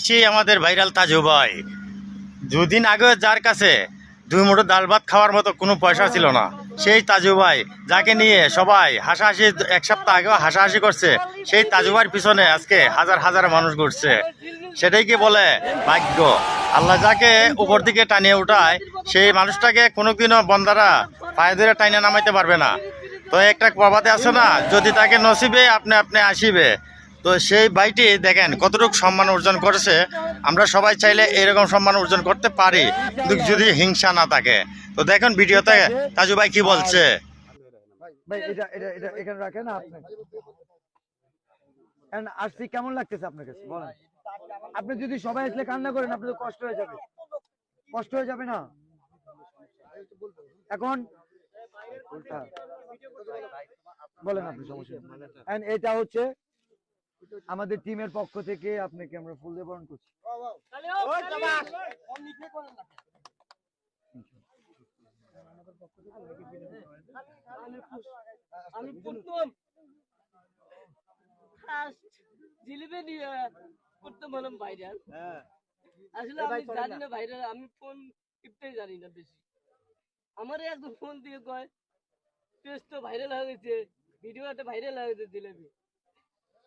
সেই আমাদের ভাইরাল তাজু ভাই দুদিন আগে যার কাছে দুই মুঠো ডাল ভাত খাওয়ার মতো কোনো পয়সা ছিল না, সেই তাজু ভাই যাকে নিয়ে সবাই হাসাহাসি এক সপ্তাহ আগেও হাসাহাসি করছে, সেই তাজু ভাইয়ের পিছনে আজকে হাজার হাজার মানুষ ঘুরছে। সেটাই কি বলে ভাগ্য। আল্লাহ যাকে উপর দিকে টানিয়ে উঠায় সেই মানুষটাকে কোনোদিনও বন্দারা পায়ে ধরে টাইনা নামাইতে পারবে না। তো একটা প্রবাদে আছে না, যদি তাকে নসিবে আপনি আপনি আসিবে। তো সেই ভাইটি দেখেন কতটুকু সম্মান অর্জন করেছে। আমরা সবাই চাইলে এরকম সম্মান অর্জন করতে পারি, কিন্তু যদি হিংসা না থাকে। তো দেখেন ভিডিওতে তাজু ভাই কি বলছে। ভাই এটা এটা এটা এখানে রাখেন আপনি। আসছি কেমন লাগতেছে আপনার কাছে বলেন? আপনি যদি সবাই আসলে কান্না করেন আপনার তো কষ্ট হয়ে যাবে, কষ্ট হয়ে যাবে না? এখন বলেন আপনি সমস্যা। এটা হচ্ছে আমাদের টিমের পক্ষ থেকে আপনাকে আমরা ফুল দিয়ে বরণ করছি। আমি প্রথম জিলিপি নিয়ে করতে বললাম ভাইরাল। আসলে আমি জানি না ভাইরাল, আমি ফোন টিপতেই জানি না বেশি। আমার একদম ফোন দিয়ে কয় পেজ তো ভাইরাল হয়ে গেছে, ভিডিওটা ভাইরাল হয়ে গেছে জিলিপি।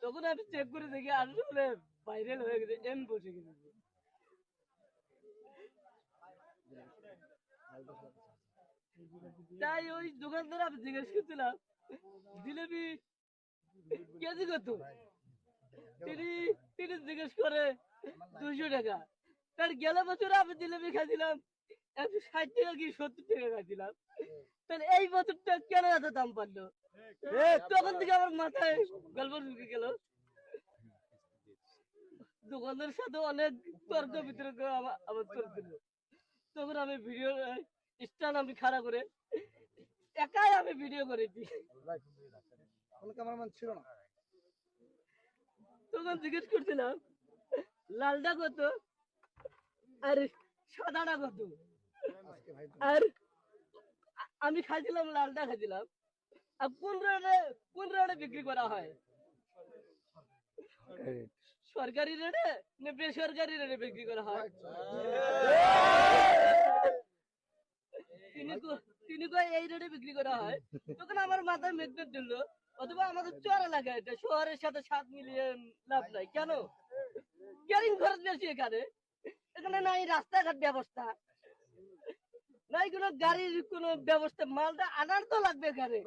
তখন আমি চেক করে দেখি আসলে ভাইরাল হয়ে গেছে, এম বসে গেছে। তাই ওই দোকানদার আমি জিজ্ঞেস করছিলাম জিলিপি কেজি কত, তিনি তিনি জিজ্ঞেস করে 200 টাকা। তার গেল বছর আমি জিলিপি খাইছিলাম 160 টাকা কি 70 টাকা খাইছিলাম, তাহলে এই বছরটা কেন এত দাম পারলো? তখন থেকে আমার মাথায় গল্প ঢুকে গেল। দোকানের সাথে অনেক তর্ক বিতর্ক আমার চলছিল। তখন আমি ভিডিও স্ট্যান্ড আমি খাড়া করে একাই আমি ভিডিও করেছি। ক্যামেরাম্যান ছিল না। তখন জিজ্ঞেস করছিলাম লালটা কত আর সাদাটা কত, আর আমি খাইছিলাম লালটা খাইছিলাম। আর কোন রেটে বিক্রি করা হয়, সরকারি রেটে না বেসরকারি রেটে বিক্রি করা হয়? তিনি কয় এই রেটে বিক্রি করা হয়। তখন আমার মাথায় মেঘ দিল, অথবা আমাদের চর এলাকায় এটা শহরের সাথে 7 মিলিয়ে লাভ নাই কেন? ক্যারিং খরচ বেশি এখানে, এখানে নাই রাস্তাঘাট ব্যবস্থা, নাই কোনো গাড়ির কোনো ব্যবস্থা, মালটা আনার তো লাগবে এখানে।